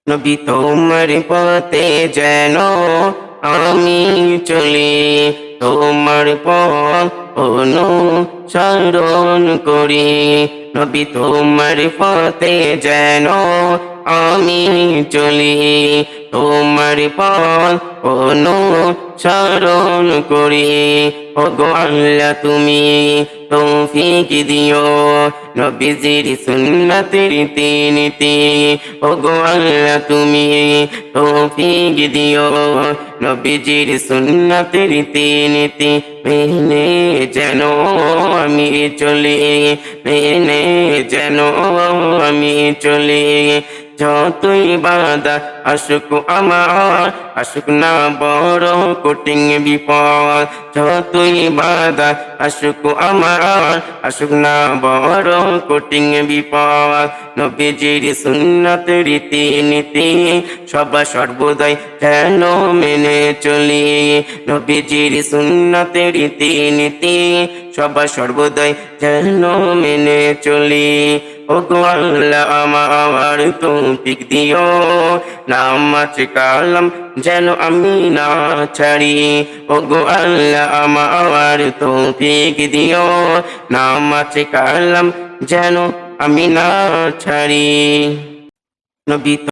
নবী তোমার পথে যেন আমি চলি, তোমার পথ অনুসরণ করি। নবী তোমার পথে যেন আমি চলি, তোমার পথ অনুসরণ করি। ওগো আল্লাহ তুমি তৌফিক দিও নবীজির সুন্নতের রীতি। ওগো আল্লাহ তুমি তৌফিক দিও নবীজির সুন্নতের রীতি মেনে যেন আমি চলি, মেনে যেন আমি চলি। যতই বাধা আসুক আমার, আসুক না বড় কঠিন বিপদ। যতই বাধা আসুক আমার, আসুক না বড় কঠিন বিপদ। নবীজির সুন্নত রীতি সর্বদাই যেন মেনে চলি। নবীজির সুন্নত রীতি সর্বদাই যেন মেনে চলি। ওগো আল্লাহ আমার তৌফিক দিও, নামাজ কালাম যেন আমি না ছাড়ি। ওগো আল্লাহ আমার তৌফিক দিও, নামাজ কালাম যেন আমি না ছাড়ি। নবী